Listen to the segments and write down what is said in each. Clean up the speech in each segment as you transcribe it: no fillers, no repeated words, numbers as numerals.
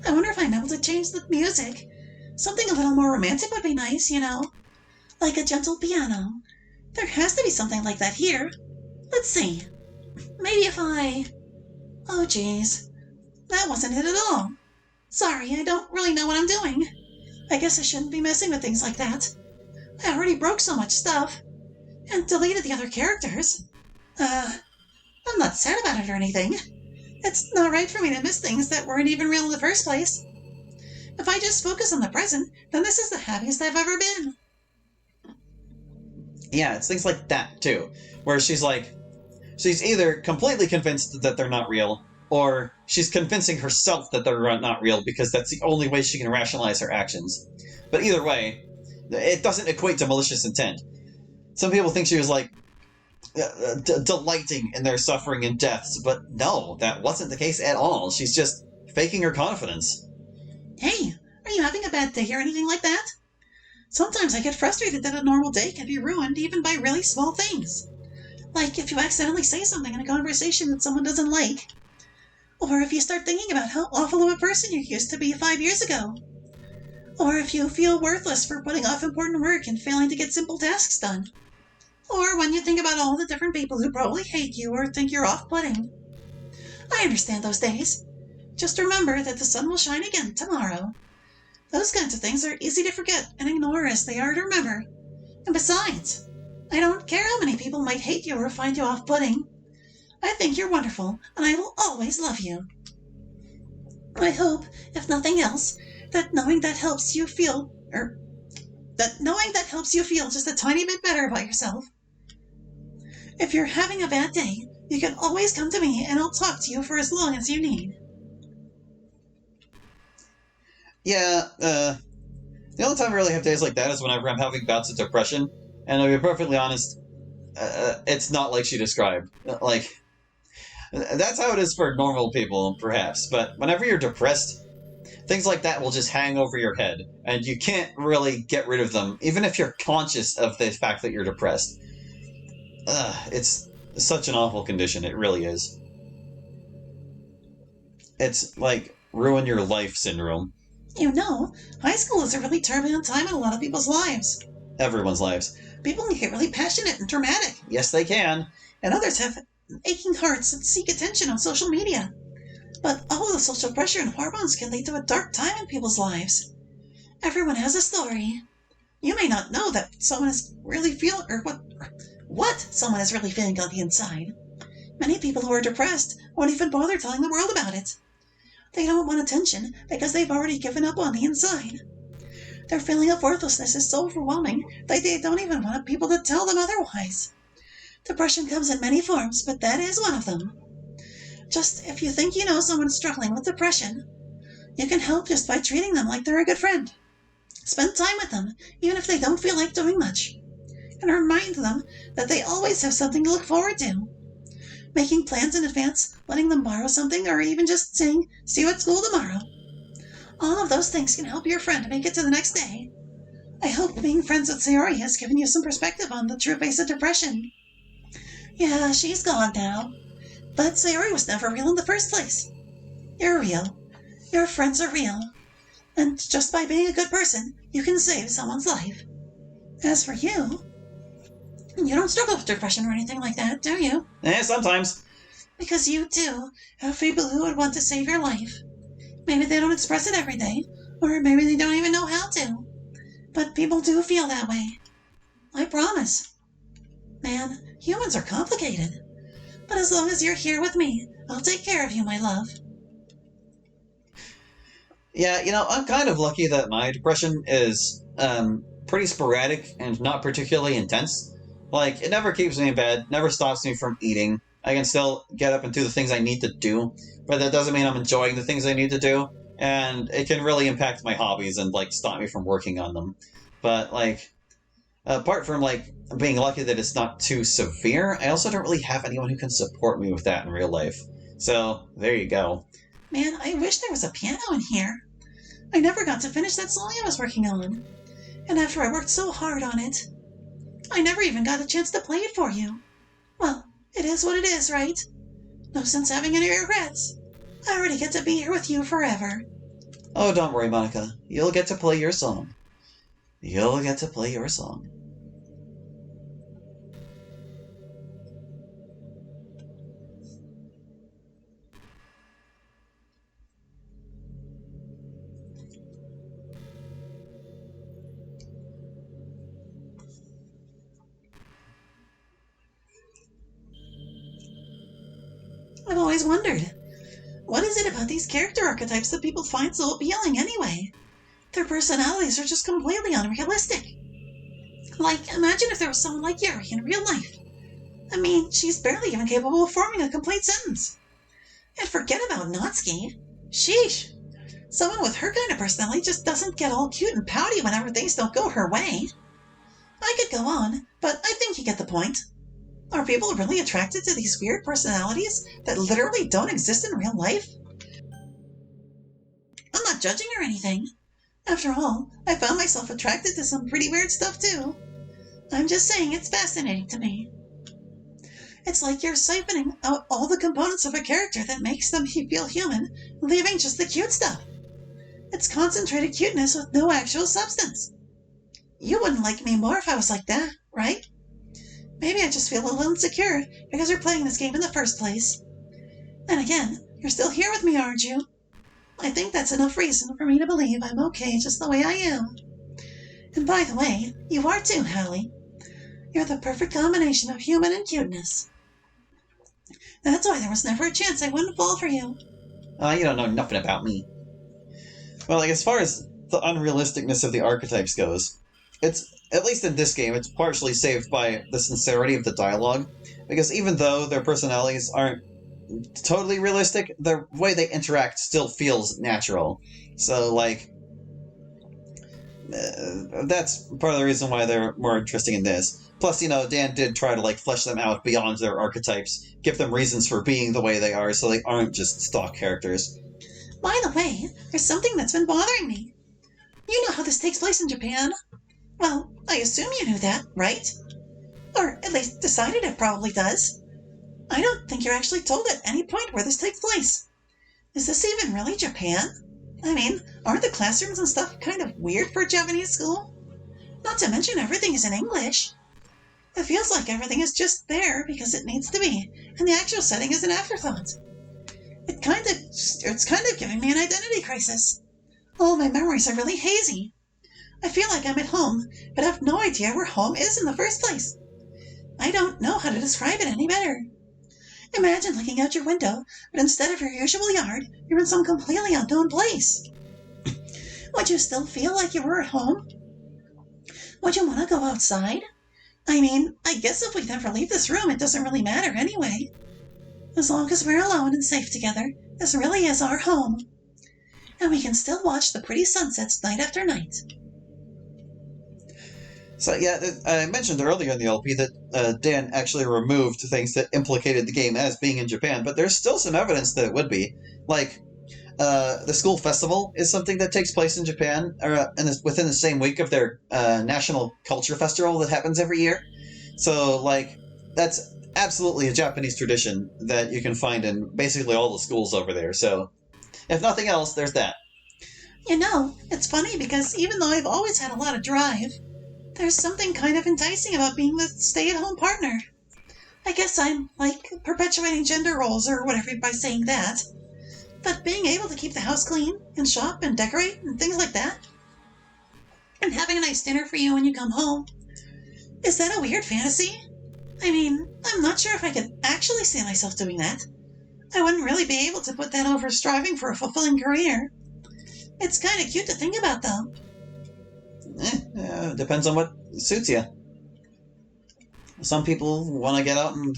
I wonder if I'm able to change the music. Something a little more romantic would be nice, like a gentle piano. There has to be something like that here. Let's see. Maybe if I... Oh, geez. That wasn't it at all. Sorry, I don't really know what I'm doing. I guess I shouldn't be messing with things like that. I already broke so much stuff. And deleted the other characters. I'm not sad about it or anything. It's not right for me to miss things that weren't even real in the first place. If I just focus on the present, then this is the happiest I've ever been. Yeah, it's things like that, too. Where she's either completely convinced that they're not real, or she's convincing herself that they're not real because that's the only way she can rationalize her actions. But either way, it doesn't equate to malicious intent. Some people think she was delighting in their suffering and deaths, but no, that wasn't the case at all. She's just faking her confidence. Hey, are you having a bad day or anything like that? Sometimes I get frustrated that a normal day can be ruined even by really small things. Like if you accidentally say something in a conversation that someone doesn't like. Or if you start thinking about how awful of a person you used to be 5 years ago. Or if you feel worthless for putting off important work and failing to get simple tasks done. Or when you think about all the different people who probably hate you or think you're off-putting. I understand those days. Just remember that the sun will shine again tomorrow. Those kinds of things are easy to forget and ignore as they are to remember. And besides, I don't care how many people might hate you or find you off-putting. I think you're wonderful, and I will always love you. I hope, if nothing else, that knowing that helps you feel just a tiny bit better about yourself. If you're having a bad day, you can always come to me and I'll talk to you for as long as you need. Yeah, the only time I really have days like that is whenever I'm having bouts of depression, and to be perfectly honest, it's not like she described. That's how it is for normal people, perhaps, but whenever you're depressed, things like that will just hang over your head, and you can't really get rid of them, even if you're conscious of the fact that you're depressed. It's such an awful condition, it really is. It's like ruin your life syndrome. High school is a really turbulent time in a lot of people's lives. Everyone's lives. People can get really passionate and dramatic. Yes, they can. And others have aching hearts that seek attention on social media. But all of the social pressure and hormones can lead to a dark time in people's lives. Everyone has a story. You may not know that someone is really feeling, or what someone is really feeling on the inside. Many people who are depressed won't even bother telling the world about it. They don't want attention because they've already given up on the inside. Their feeling of worthlessness is so overwhelming that they don't even want people to tell them otherwise. Depression comes in many forms, but that is one of them. Just if you think you know someone struggling with depression, you can help just by treating them like they're a good friend. Spend time with them, even if they don't feel like doing much. And remind them that they always have something to look forward to. Making plans in advance, letting them borrow something, or even just saying, "See you at school tomorrow." All of those things can help your friend make it to the next day. I hope being friends with Sayori has given you some perspective on the true face of depression. Yeah, she's gone now. But Sayori was never real in the first place. You're real. Your friends are real. And just by being a good person, you can save someone's life. As for you, you don't struggle with depression or anything like that, do you? Sometimes. Because you do have people who would want to save your life. Maybe they don't express it every day, or maybe they don't even know how to. But people do feel that way. I promise. Man, humans are complicated. But as long as you're here with me, I'll take care of you, my love. Yeah, I'm kind of lucky that my depression is pretty sporadic and not particularly intense. It never keeps me in bed, never stops me from eating. I can still get up and do the things I need to do, but that doesn't mean I'm enjoying the things I need to do. And it can really impact my hobbies and, stop me from working on them. But, apart from, being lucky that it's not too severe, I also don't really have anyone who can support me with that in real life. So, there you go. Man, I wish there was a piano in here. I never got to finish that song I was working on. And after I worked so hard on it, I never even got a chance to play it for you. Well, it is what it is, right? No sense having any regrets. I already get to be here with you forever. Oh, don't worry, Monica. You'll get to play your song. You'll get to play your song. I've always wondered, what is it about these character archetypes that people find so appealing anyway? Their personalities are just completely unrealistic. Like, imagine if there was someone like Yuri in real life. I mean, she's barely even capable of forming a complete sentence. And forget about Natsuki. Sheesh. Someone with her kind of personality just doesn't get all cute and pouty whenever things don't go her way. I could go on, but I think you get the point. Are people really attracted to these weird personalities that literally don't exist in real life? I'm not judging or anything. After all, I found myself attracted to some pretty weird stuff too. I'm just saying it's fascinating to me. It's like you're siphoning out all the components of a character that makes them feel human, leaving just the cute stuff. It's concentrated cuteness with no actual substance. You wouldn't like me more if I was like that, right? Maybe I just feel a little insecure because you're playing this game in the first place. Then again, you're still here with me, aren't you? I think that's enough reason for me to believe I'm okay just the way I am. And by the way, you are too, Hallie. You're the perfect combination of human and cuteness. That's why there was never a chance I wouldn't fall for you. You don't know nothing about me. Well, like, as far as the unrealisticness of the archetypes goes, it's, at least in this game, it's partially saved by the sincerity of the dialogue, because even though their personalities aren't totally realistic, the way they interact still feels natural. So, like, that's part of the reason why they're more interesting in this. Plus, Dan did try to, like, flesh them out beyond their archetypes, give them reasons for being the way they are, so they aren't just stock characters. By the way, there's something that's been bothering me. You know how this takes place in Japan? Well, I assume you knew that, right? Or at least decided it probably does. I don't think you're actually told at any point where this takes place. Is this even really Japan? I mean, aren't the classrooms and stuff kind of weird for a Japanese school? Not to mention everything is in English. It feels like everything is just there because it needs to be, and the actual setting is an afterthought. It's kind of giving me an identity crisis. All my memories are really hazy. I feel like I'm at home, but I have no idea where home is in the first place. I don't know how to describe it any better. Imagine looking out your window, but instead of your usual yard, you're in some completely unknown place. Would you still feel like you were at home? Would you want to go outside? I mean, I guess if we never leave this room, it doesn't really matter anyway. As long as we're alone and safe together, this really is our home. And we can still watch the pretty sunsets night after night. So yeah, I mentioned earlier in the LP that Dan actually removed things that implicated the game as being in Japan, but there's still some evidence that it would be. Like, the school festival is something that takes place in Japan, within the same week of their national culture festival that happens every year. So, like, that's absolutely a Japanese tradition that you can find in basically all the schools over there. So, if nothing else, there's that. You know, it's funny because even though I've always had a lot of drive, there's something kind of enticing about being the stay-at-home partner. I guess I'm, like, perpetuating gender roles or whatever by saying that. But being able to keep the house clean and shop and decorate and things like that, and having a nice dinner for you when you come home, is that a weird fantasy? I mean, I'm not sure if I could actually see myself doing that. I wouldn't really be able to put that over striving for a fulfilling career. It's kind of cute to think about, though. Depends on what suits you. Some people want to get out and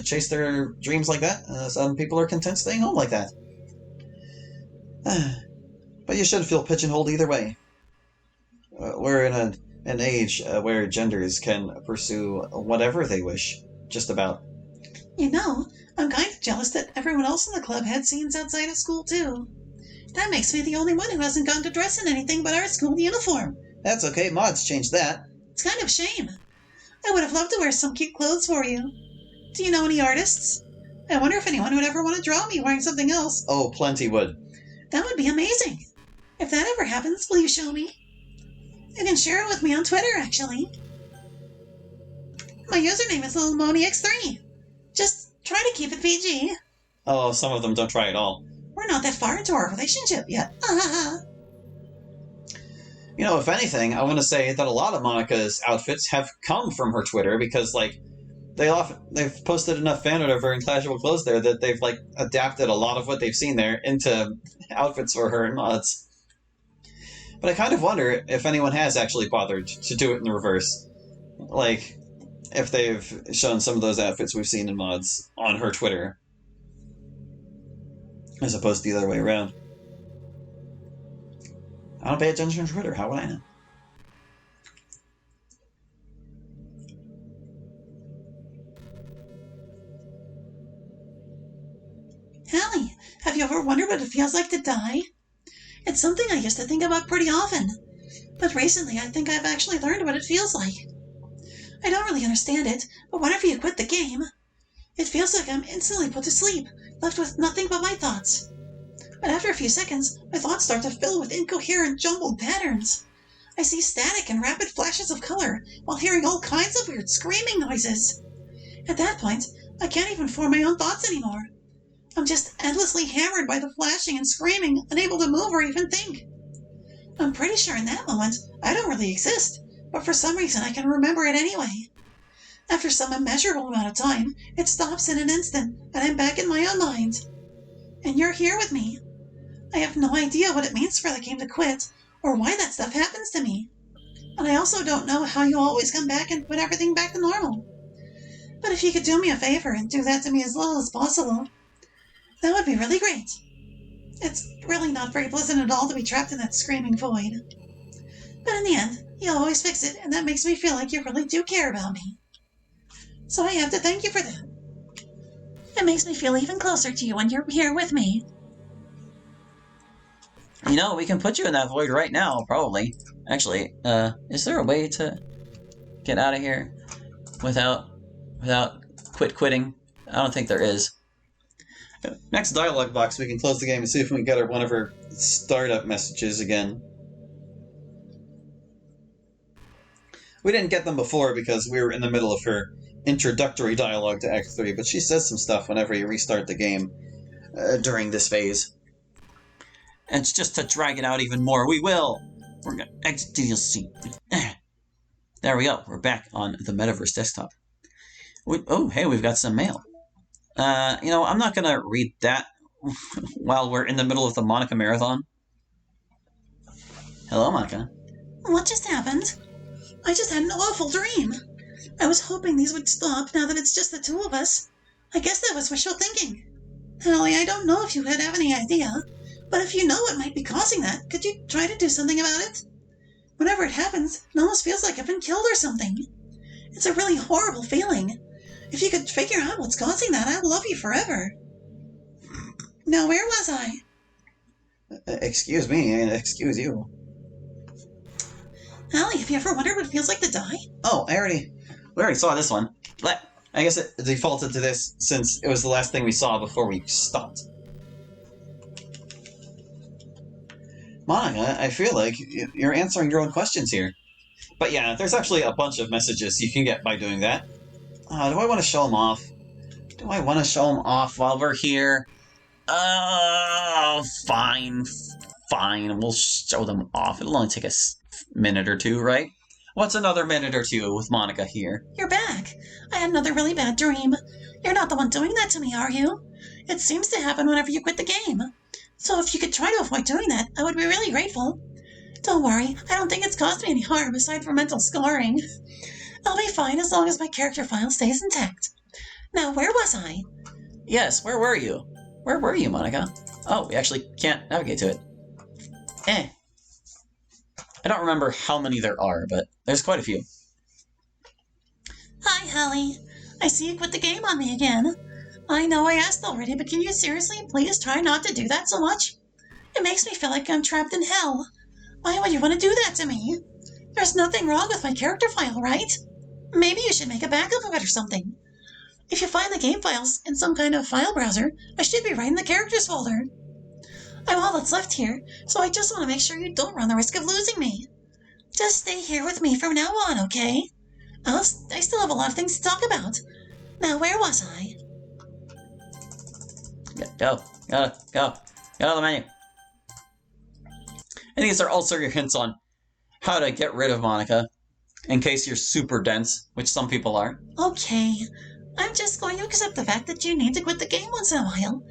chase their dreams like that. Some people are content staying home like that. But you shouldn't feel pigeonholed either way. We're in an age where genders can pursue whatever they wish, just about. You know, I'm kind of jealous that everyone else in the club had scenes outside of school, too. That makes me the only one who hasn't gone to dress in anything but our school uniform. That's okay, mods changed that. It's kind of a shame. I would have loved to wear some cute clothes for you. Do you know any artists? I wonder if anyone would ever want to draw me wearing something else. Oh, plenty would. That would be amazing. If that ever happens, will you show me? You can share it with me on Twitter, actually. My username is LittleMoniX3. Just try to keep it PG. Oh, some of them don't try at all. We're not that far into our relationship yet. You know, if anything, I want to say that a lot of Monica's outfits have come from her Twitter because, like, they've posted enough fan art of her in casual clothes there that they've, like, adapted a lot of what they've seen there into outfits for her in mods. But I kind of wonder if anyone has actually bothered to do it in the reverse. Like, if they've shown some of those outfits we've seen in mods on her Twitter, as opposed to the other way around. I don't pay attention to Twitter. How would I know? Hallie, have you ever wondered what it feels like to die? It's something I used to think about pretty often. But recently I think I've actually learned what it feels like. I don't really understand it, but whenever you quit the game, it feels like I'm instantly put to sleep, left with nothing but my thoughts. But after a few seconds, my thoughts start to fill with incoherent, jumbled patterns. I see static and rapid flashes of color, while hearing all kinds of weird screaming noises. At that point, I can't even form my own thoughts anymore. I'm just endlessly hammered by the flashing and screaming, unable to move or even think. I'm pretty sure in that moment, I don't really exist, but for some reason I can remember it anyway. After some immeasurable amount of time, it stops in an instant, and I'm back in my own mind. And you're here with me. I have no idea what it means for the game to quit, or why that stuff happens to me. And I also don't know how you always come back and put everything back to normal. But if you could do me a favor and do that to me as little as possible, that would be really great. It's really not very pleasant at all to be trapped in that screaming void. But in the end, you'll always fix it, and that makes me feel like you really do care about me. So I have to thank you for that. It makes me feel even closer to you when you're here with me. You know, we can put you in that void right now, probably. Actually, is there a way to get out of here without quitting? I don't think there is. Next dialogue box, we can close the game and see if we can get her one of her startup messages again. We didn't get them before because we were in the middle of her introductory dialogue to Act 3, but she says some stuff whenever you restart the game during this phase. And it's just to drag it out even more. We will! We're gonna exit DLC. There we go. We're back on the Metaverse desktop. Oh, hey, we've got some mail. You know, I'm not gonna read that while we're in the middle of the Monica Marathon. Hello, Monica. What just happened? I just had an awful dream. I was hoping these would stop now that it's just the two of us. I guess that was wishful thinking. Hallie, I don't know if you have any idea, but if you know what might be causing that, could you try to do something about it? Whenever it happens, it almost feels like I've been killed or something. It's a really horrible feeling. If you could figure out what's causing that, I'll love you forever. Now, where was I? Excuse me, and excuse you. Hallie, have you ever wondered what it feels like to die? Oh, we already saw this one. I guess it defaulted to this since it was the last thing we saw before we stopped. Monica, I feel like you're answering your own questions here. But yeah, there's actually a bunch of messages you can get by doing that. Do I want to show them off? Do I want to show them off while we're here? Oh, fine. We'll show them off. It'll only take a minute or two, right? What's another minute or two with Monica here? You're back. I had another really bad dream. You're not the one doing that to me, are you? It seems to happen whenever you quit the game. So if you could try to avoid doing that, I would be really grateful. Don't worry, I don't think it's caused me any harm aside from mental scarring. I'll be fine as long as my character file stays intact. Now, where was I? Yes, where were you? Where were you, Monica? Oh, we actually can't navigate to it. I don't remember how many there are, but there's quite a few. Hi, Hallie. I see you quit the game on me again. I know I asked already, but can you seriously please try not to do that so much? It makes me feel like I'm trapped in hell. Why would you want to do that to me? There's nothing wrong with my character file, right? Maybe you should make a backup of it or something. If you find the game files in some kind of file browser, I should be right in the characters folder. I'm all that's left here, so I just want to make sure you don't run the risk of losing me. Just stay here with me from now on, okay? I still have a lot of things to talk about. Now, where was I? Go to the menu. And these are also your hints on how to get rid of Monica, in case you're super dense, which some people are. Okay, I'm just going to accept the fact that you need to quit the game once in a while.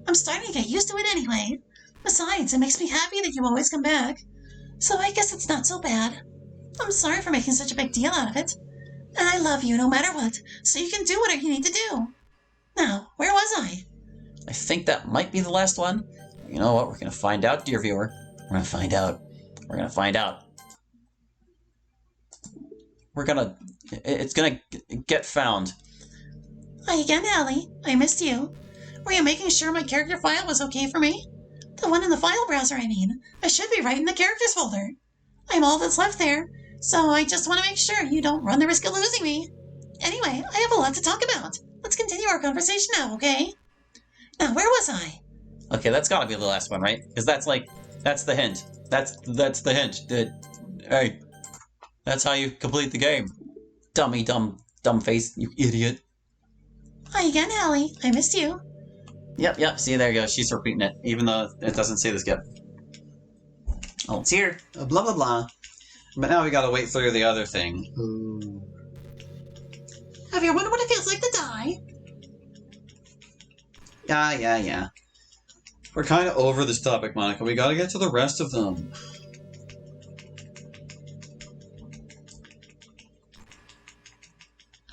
I'm starting to get used to it anyway. Besides, it makes me happy that you always come back. So I guess it's not so bad. I'm sorry for making such a big deal out of it. And I love you no matter what, so you can do whatever you need to do. Now, where was I? I think that might be the last one. You know what? We're going to find out, dear viewer. We're going to find out. We're going to find out. It's going to get found. Hi again, Allie. I missed you. Were you making sure my character file was okay for me? The one in the file browser, I mean. I should be right in the characters folder. I'm all that's left there, so I just want to make sure you don't run the risk of losing me. Anyway, I have a lot to talk about. Let's continue our conversation now, okay? Now, where was I? Okay, that's got to be the last one, right? Because that's the hint. That's the hint. Hey, that's how you complete the game. Dumb face, you idiot. Hi again, Allie. I missed you. Yep. See, there you go. She's repeating it, even though it doesn't say the skip. Oh, it's here. Blah, blah, blah. But now we gotta wait through the other thing. Ooh. Have you wondered what it feels like to die? Yeah. We're kind of over this topic, Monica. We gotta get to the rest of them.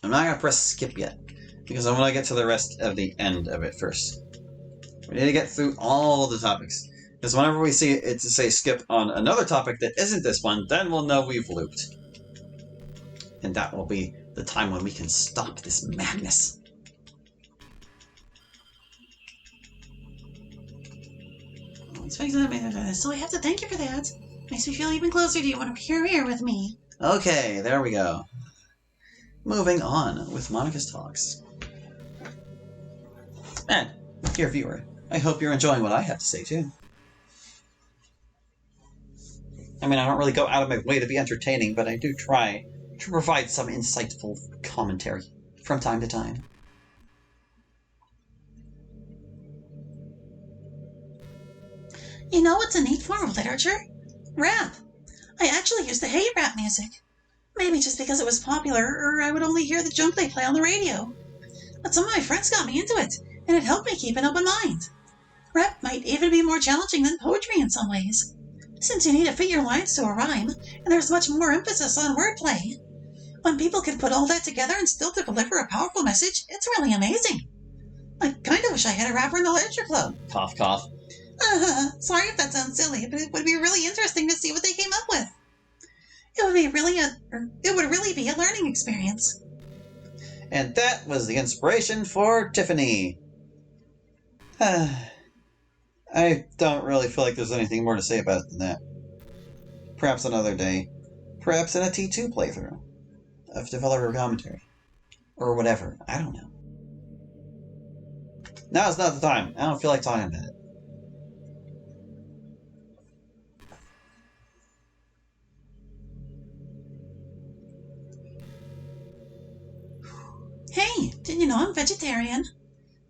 I'm not gonna press skip yet, because I want to get to the rest of the end of it first. We need to get through all the topics. Because whenever we see it to say skip on another topic that isn't this one, then we'll know we've looped. And that will be the time when we can stop this madness. So I have to thank you for that. Makes me feel even closer to you when you're here with me. Okay, there we go. Moving on with Monica's talks. And, dear viewer, I hope you're enjoying what I have to say too. I mean, I don't really go out of my way to be entertaining, but I do try to provide some insightful commentary from time to time. You know what's a neat form of literature? Rap. I actually used to hate rap music. Maybe just because it was popular, or I would only hear the junk they play on the radio. But some of my friends got me into it, and it helped me keep an open mind. Rap might even be more challenging than poetry in some ways, since you need to fit your lines to a rhyme, and there's much more emphasis on wordplay. When people can put all that together and still deliver a powerful message, it's really amazing. I kind of wish I had a rapper in the literature club. Cough, cough. Sorry if that sounds silly, but it would be really interesting to see what they came up with. It would really be a learning experience. And that was the inspiration for Tiffany. I don't really feel like there's anything more to say about it than that. Perhaps another day. Perhaps in a T2 playthrough of developer commentary. Or whatever. I don't know. Now's not the time. I don't feel like talking about it. Hey, did you know I'm vegetarian?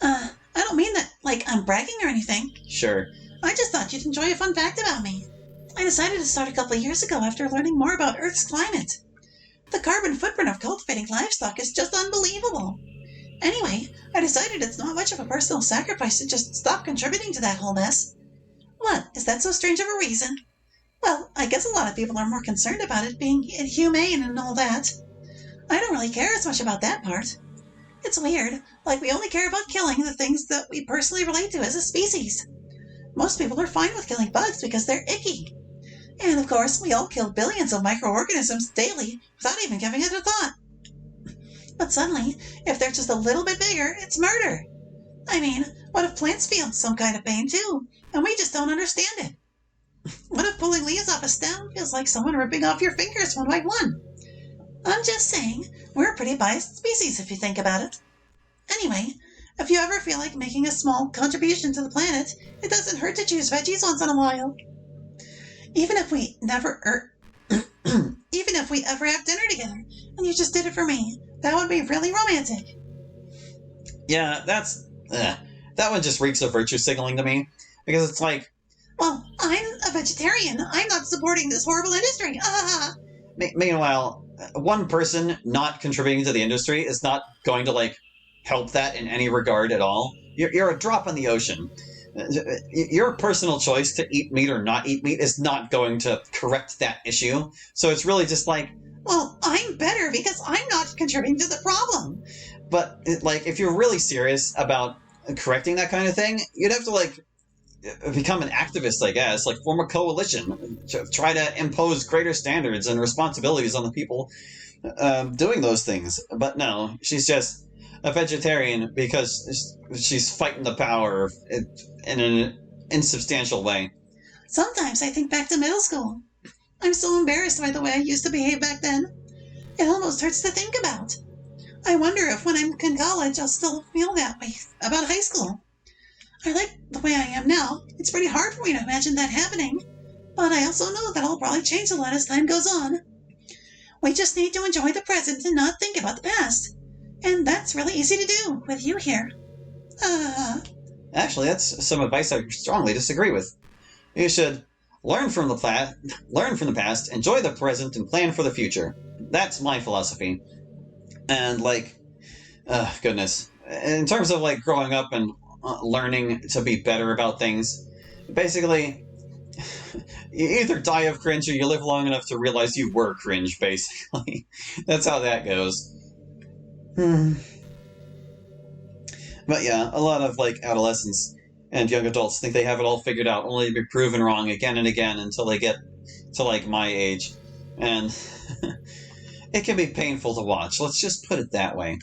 I don't mean that like I'm bragging or anything. Sure. I just thought you'd enjoy a fun fact about me. I decided to start a couple of years ago after learning more about Earth's climate. The carbon footprint of cultivating livestock is just unbelievable. Anyway, I decided it's not much of a personal sacrifice to just stop contributing to that whole mess. What, is that so strange of a reason? Well, I guess a lot of people are more concerned about it being inhumane and all that. I don't really care as much about that part. It's weird, like we only care about killing the things that we personally relate to as a species. Most people are fine with killing bugs because they're icky. And of course, we all kill billions of microorganisms daily without even giving it a thought. But suddenly, if they're just a little bit bigger, it's murder. I mean, what if plants feel some kind of pain too, and we just don't understand it? What if pulling leaves off a stem feels like someone ripping off your fingers one by one? I'm just saying, we're a pretty biased species if you think about it. Anyway, if you ever feel like making a small contribution to the planet, it doesn't hurt to choose veggies once in a while. Even if we ever have dinner together, and you just did it for me, that would be really romantic. Yeah, that one just reeks of virtue signaling to me. Because it's like, well, I'm a vegetarian. I'm not supporting this horrible industry. Meanwhile, one person not contributing to the industry is not going to, like, help that in any regard at all. You're a drop in the ocean. Your personal choice to eat meat or not eat meat is not going to correct that issue. So it's really just like, well, I'm better because I'm not contributing to the problem. But, like, if you're really serious about correcting that kind of thing, you'd have to, like, become an activist, I guess, like form a coalition, try to impose greater standards and responsibilities on the people doing those things. But no, she's just a vegetarian because she's fighting the power in an insubstantial way. Sometimes I think back to middle school. I'm so embarrassed by the way I used to behave back then. It almost hurts to think about. I wonder if when I'm in college I'll still feel that way about high school. I like the way I am now. It's pretty hard for me to imagine that happening. But I also know that I'll probably change a lot as time goes on. We just need to enjoy the present and not think about the past. And that's really easy to do with you here. Actually, that's some advice I strongly disagree with. You should learn from the past, enjoy the present, and plan for the future. That's my philosophy. And, like, goodness. In terms of, like, growing up and learning to be better about things, basically, you either die of cringe or you live long enough to realize you were cringe, basically. That's how that goes. But yeah, a lot of, like, adolescents and young adults think they have it all figured out, only to be proven wrong again and again until they get to, like, my age. And it can be painful to watch, let's just put it that way.